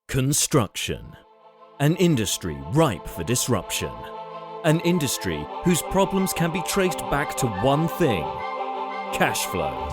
Construction. An industry ripe for disruption. An industry whose problems can be traced back to one thing: cash flow.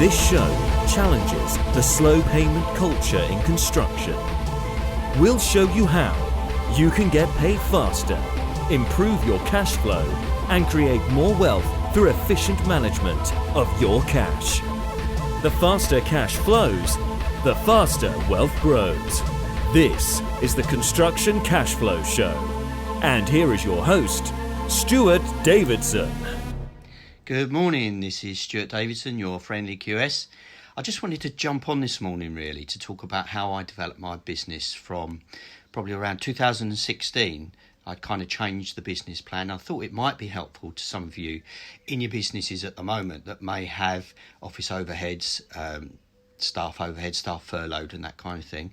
This show challenges the slow payment culture in construction. We'll show you how you can get paid faster, improve your cash flow, and create more wealth through efficient management of your cash. The faster cash flows, the faster wealth grows. This is the Construction Cashflow Show. And here is your host, Stuart Davidson. Good morning, this is Stuart Davidson, your friendly QS. I just wanted to jump on this morning really to talk about how I developed my business from probably around 2016. I'd kind of changed the business plan. I thought it might be helpful to some of you in your businesses at the moment that may have office overheads, staff overhead, staff furloughed and that kind of thing.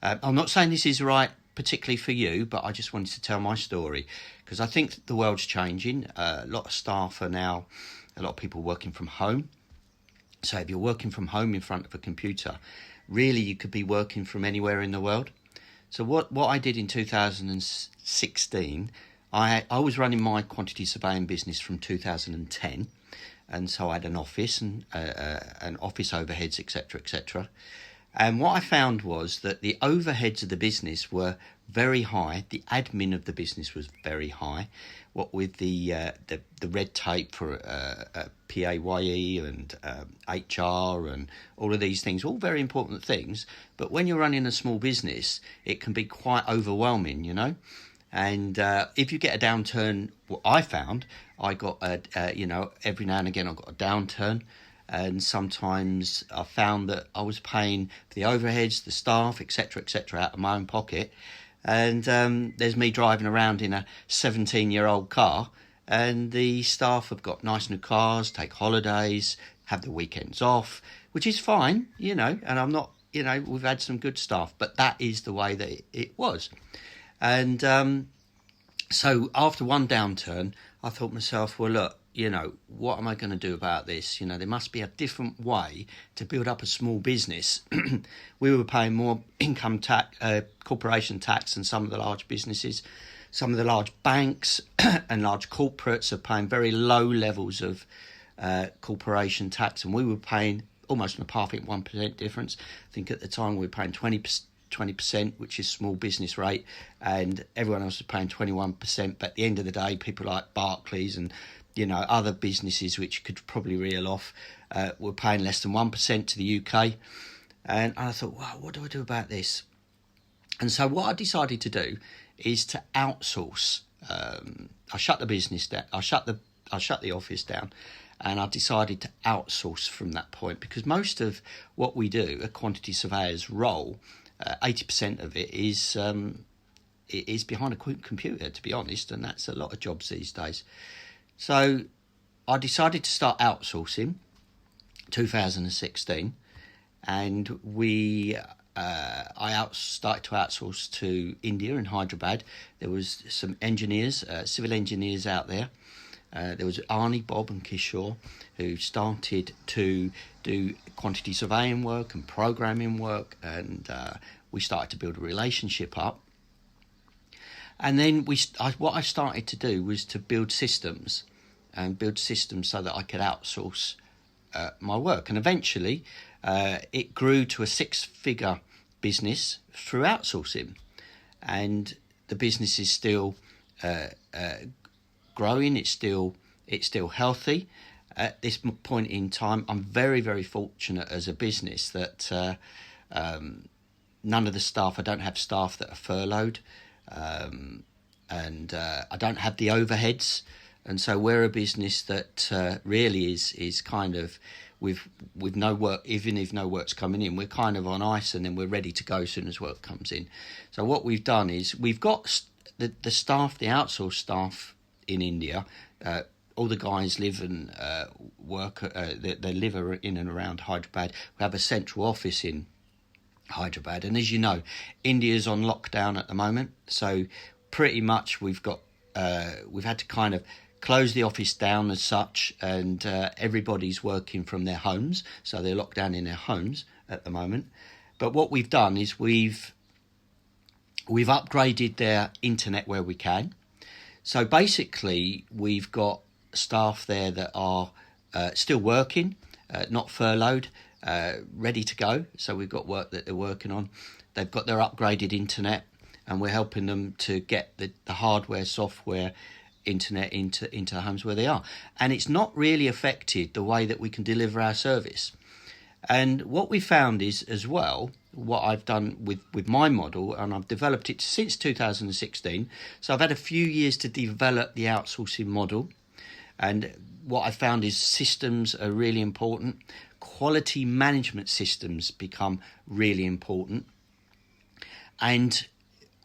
I'm not saying this is right particularly for you, but I just wanted to tell my story because I think the world's changing. A lot of staff are now, a lot of people working from home. So if you're working from home in front of a computer, really you could be working from anywhere in the world. So what I did in 2016, I was running my quantity surveying business from 2010. And so I had an office and an office overheads, etc. And what I found was that the overheads of the business were very high. The admin of the business was very high. What with the red tape for PAYE and HR and all of these things, all very important things. But when you're running a small business, it can be quite overwhelming, you know. And if you get a downturn, what I found, I got every now and again I got a downturn, and sometimes I found that I was paying for the overheads, the staff, etc., out of my own pocket. And there's me driving around in a 17-year-old car, and the staff have got nice new cars, take holidays, have the weekends off, which is fine, you know. And I'm not, you know, we've had some good staff, but that is the way that it was. And so after one downturn, I thought to myself, well, look, you know, what am I going to do about this? You know, there must be a different way to build up a small business. We were paying more income tax, corporation tax than some of the large businesses. Some of the large banks and large corporates are paying very low levels of corporation tax, and we were paying almost on a par, I think 1% difference. I think at the time we were paying 20%, which is small business rate, and everyone else was paying 21%. But at the end of the day, people like Barclays and, you know, other businesses which could probably reel off were paying less than 1% to the UK. And I thought, wow, what do I do about this? And so what I decided to do is to outsource. I shut the business down. I shut the office down, and I decided to outsource from that point, because most of what we do, a quantity surveyor's role, 80% of it is behind a computer, to be honest, and that's a lot of jobs these days. So I decided to start outsourcing 2016, and I started to outsource to India and Hyderabad. There was some engineers, civil engineers out there. There was Arnie, Bob and Kishore, who started to do quantity surveying work and programming work, and we started to build a relationship up. And then what I started to do was to build systems so that I could outsource my work. And eventually it grew to a 6-figure business through outsourcing. And the business is still growing. It's still healthy. At this point in time, I'm very, very fortunate as a business that none of the staff, I don't have staff that are furloughed, and I don't have the overheads. And so we're a business that really is kind of with no work, even if no work's coming in, we're kind of on ice, and then we're ready to go as soon as work comes in. So what we've done is we've got the staff, the outsourced staff in India. All the guys live and work, they live in and around Hyderabad. We have a central office in Hyderabad. And as you know, India's on lockdown at the moment. So pretty much we've had to kind of close the office down as such, and everybody's working from their homes. So they're locked down in their homes at the moment. But what we've done is we've upgraded their internet where we can. So basically, we've got staff there that are still working, not furloughed, ready to go. So we've got work that they're working on. They've got their upgraded internet, and we're helping them to get the hardware, software, internet into the homes where they are. And it's not really affected the way that we can deliver our service. And what we found is, as well, what I've done with my model, and I've developed it since 2016. So I've had a few years to develop the outsourcing model. And what I found is systems are really important. Quality management systems become really important. And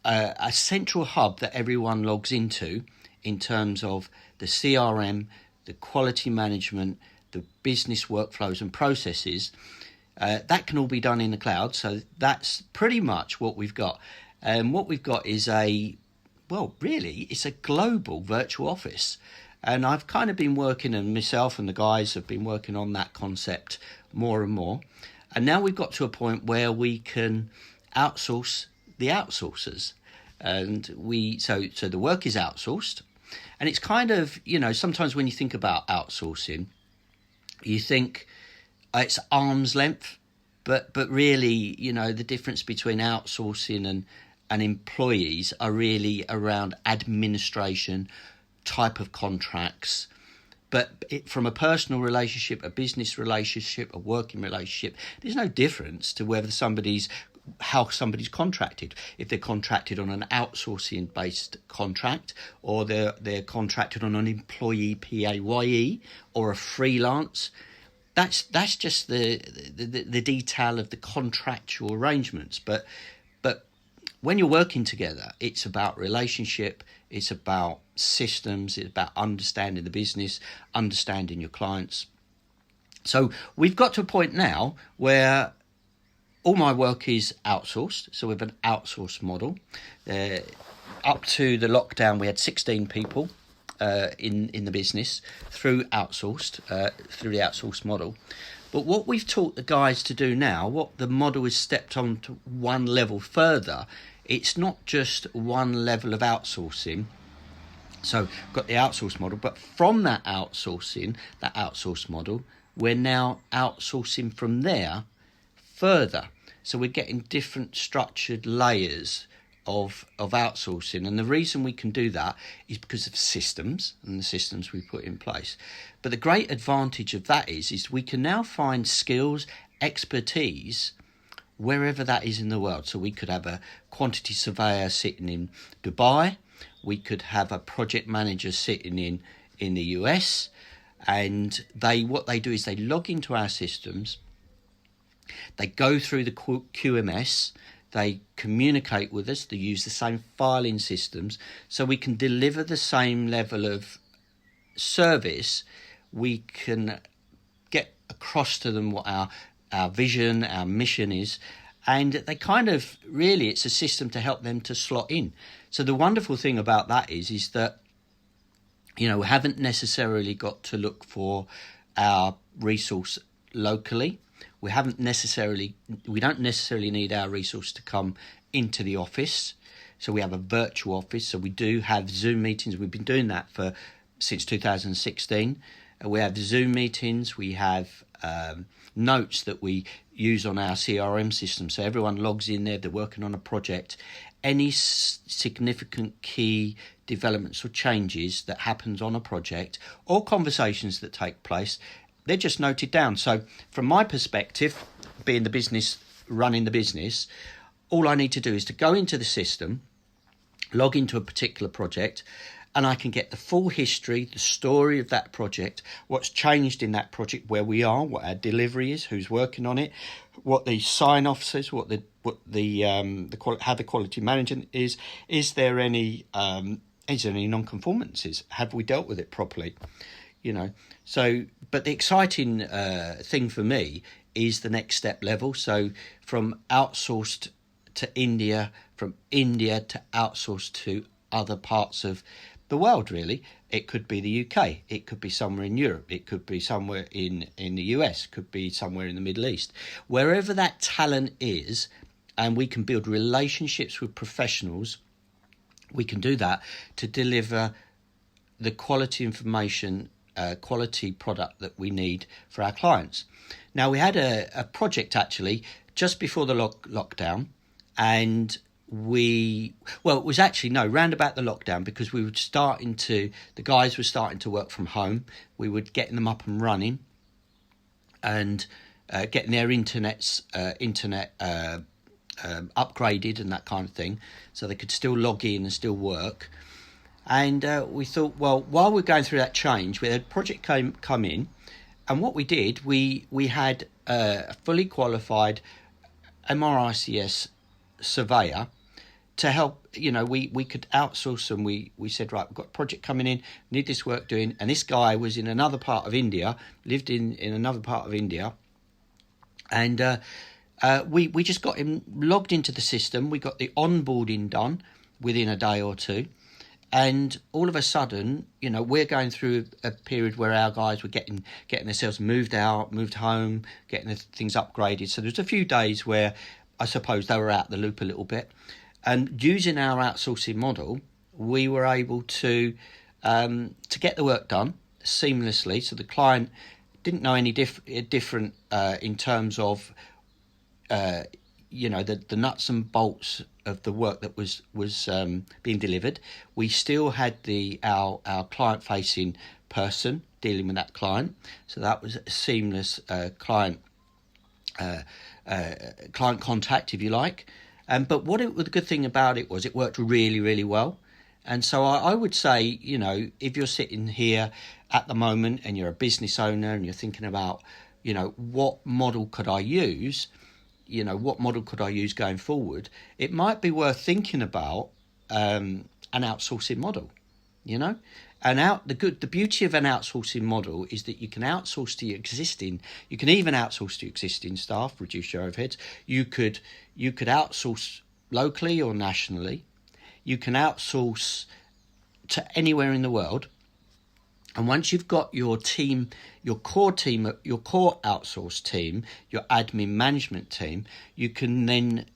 a central hub that everyone logs into in terms of the CRM, the quality management, the business workflows and processes, that can all be done in the cloud. So that's pretty much what we've got. And what we've got is it's a global virtual office. And I've kind of been working, and myself and the guys have been working on that concept more and more. And now we've got to a point where we can outsource the outsourcers. And so the work is outsourced. And it's kind of, sometimes when you think about outsourcing, you think it's arm's length, but really, the difference between outsourcing and employees are really around administration, type of contracts. But from a personal relationship, a business relationship, a working relationship, there's no difference to whether how somebody's contracted. If they're contracted on an outsourcing based contract, or they're contracted on an employee PAYE or a freelance, that's just the detail of the contractual arrangements. But when you're working together, it's about relationship, it's about systems, it's about understanding the business, understanding your clients. So we've got to a point now where all my work is outsourced. So we have an outsourced model. Up to the lockdown, we had 16 people in the business through the outsourced model. But what we've taught the guys to do now, what the model has stepped on to one level further, it's not just one level of outsourcing. So we've got the outsourced model, but from that outsourced model, we're now outsourcing from there further. So we're getting different structured layers of outsourcing. And the reason we can do that is because of systems and the systems we put in place. But the great advantage of that is we can now find skills, expertise, wherever that is in the world. So we could have a quantity surveyor sitting in Dubai. We could have a project manager sitting in the US. And what they do is they log into our systems. They go through the QMS, they communicate with us, they use the same filing systems, so we can deliver the same level of service. We can get across to them what our vision, our mission is, and they kind of, really, it's a system to help them to slot in. So the wonderful thing about that is that, we haven't necessarily got to look for our resource locally. We don't necessarily need our resource to come into the office. So we have a virtual office. So we do have Zoom meetings. We've been doing that since 2016. We have Zoom meetings. We have notes that we use on our CRM system. So everyone logs in there. They're working on a project. Any significant key developments or changes that happens on a project, or conversations that take place, they're just noted down. So from my perspective, being the business, running the business, all I need to do is to go into the system, log into a particular project, and I can get the full history, the story of that project, what's changed in that project, where we are, what our delivery is, who's working on it, what the sign-off says, how the quality management is. Is there any non-conformances? Have we dealt with it properly? So, but the exciting thing for me is the next step level. So from outsourced to India, from India to outsourced to other parts of the world, really. It could be the UK, it could be somewhere in Europe, it could be somewhere in the US, could be somewhere in the Middle East. Wherever that talent is, and we can build relationships with professionals, we can do that to deliver the quality information, quality product that we need for our clients. Now, we had a project actually just before the lockdown, and it was actually round about the lockdown, because the guys were starting to work from home. We were getting them up and running, and getting their internet upgraded and that kind of thing, so they could still log in and still work. And we thought, well, while we're going through that change, we had a project come in, and what we did, we had a fully qualified MRICS surveyor to help. We could outsource them. We said, right, we've got a project coming in, need this work doing, and this guy was in another part of India, lived in another part of India, and we just got him logged into the system. We got the onboarding done within a day or two. And all of a sudden, we're going through a period where our guys were getting themselves moved home, getting things upgraded. So there's a few days where I suppose they were out the loop a little bit. And using our outsourcing model, we were able to get the work done seamlessly. So the client didn't know any different in terms of the nuts and bolts of the work that was being delivered. We still had our client facing person dealing with that client, so that was a seamless client contact, if you like. But the good thing about it was it worked really, really well. And so I would say, if you're sitting here at the moment and you're a business owner and you're thinking about, what model could I use? What model could I use going forward? It might be worth thinking about an outsourcing model, And the beauty of an outsourcing model is that you can outsource to your existing. You can even outsource to your existing staff, reduce your overheads. You could outsource locally or nationally. You can outsource to anywhere in the world. And once you've got your team, your core outsourced team, your admin management team, you can then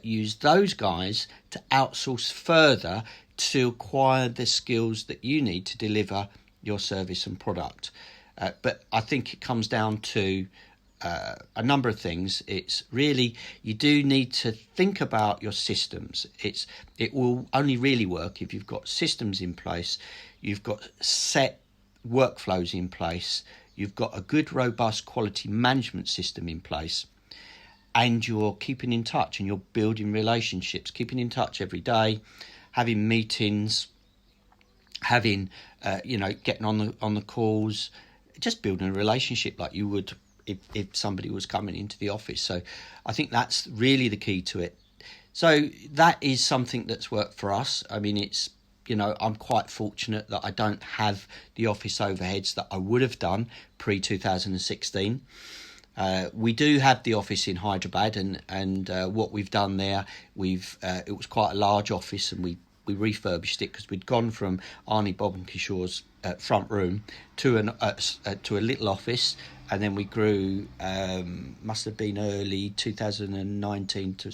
use those guys to outsource further to acquire the skills that you need to deliver your service and product. But I think it comes down to a number of things. It's really, you do need to think about your systems. It will only really work if you've got systems in place, you've got set workflows in place, you've got a good, robust quality management system in place, and you're keeping in touch and you're building relationships, keeping in touch every day, having meetings, having getting on the calls, just building a relationship like you would if somebody was coming into the office. So I think that's really the key to it. So that is something that's worked for us. I mean, it's, I'm quite fortunate that I don't have the office overheads that I would have done pre-2016. We do have the office in Hyderabad, and what we've done there, it was quite a large office, and we refurbished it because we'd gone from Arnie, Bob and Kishore's front room to a little office, and then we grew, must have been early 2019 to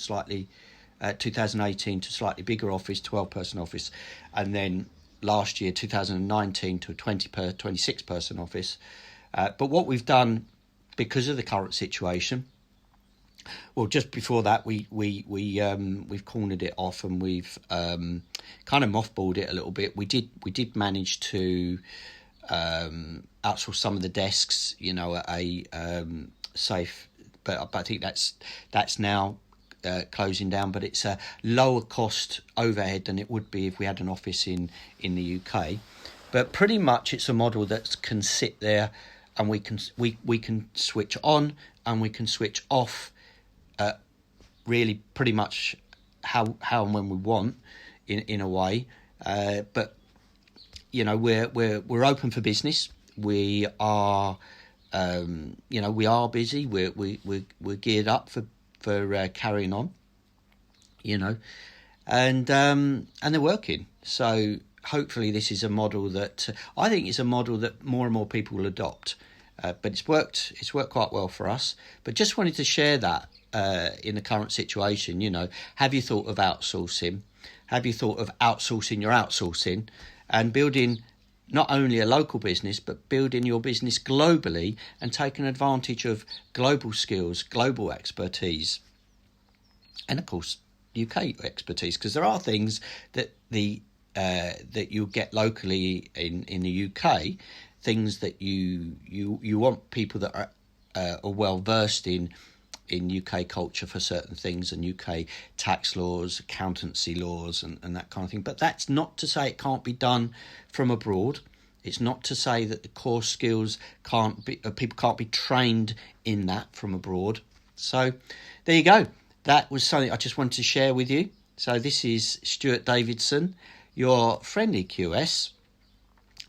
2018 to slightly bigger office, 12-person office, and then last year 2019 to a 26-person office. But what we've done, because of the current situation, well, just before that, we've cornered it off, and we've kind of mothballed it a little bit. We did manage to outsource some of the desks, at a safe, but I think that's now closing down. But it's a lower cost overhead than it would be if we had an office in the UK. But pretty much it's a model that can sit there, and we can switch on and we can switch off. Really, pretty much how and when we want, in a way. But we're open for business. We are, we are busy. We're geared up for carrying on. And they're working. So hopefully this is a model that I think is a model that more and more people will adopt. But it's worked quite well for us. But just wanted to share that in the current situation. Have you thought of outsourcing? Have you thought of outsourcing your outsourcing and building not only a local business, but building your business globally and taking advantage of global skills, global expertise, and of course UK expertise? Because there are things that that you'll get locally in the UK, things that you want people that are well versed in UK culture for certain things, and UK tax laws, accountancy laws, and that kind of thing. But that's not to say it can't be done from abroad. It's not to say that the core skills people can't be trained in that from abroad. So there you go. That was something I just wanted to share with you. So this is Stuart Davidson, your friendly QS,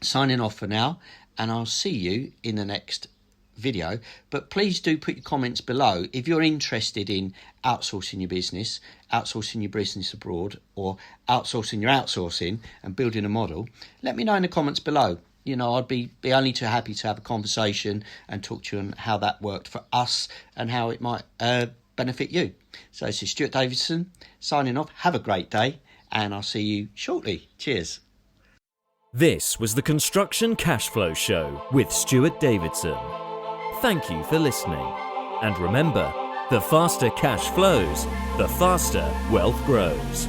signing off for now, and I'll see you in the next video. But please do put your comments below if you're interested in outsourcing your business abroad, or outsourcing your outsourcing and building a model. Let me know in the comments below. I'd be only too happy to have a conversation and talk to you on how that worked for us and how it might benefit you. So this is Stuart Davidson signing off. Have a great day, and I'll see you shortly. Cheers. This was the Construction Cashflow Show with Stuart Davidson. Thank you for listening. And remember, the faster cash flows, the faster wealth grows.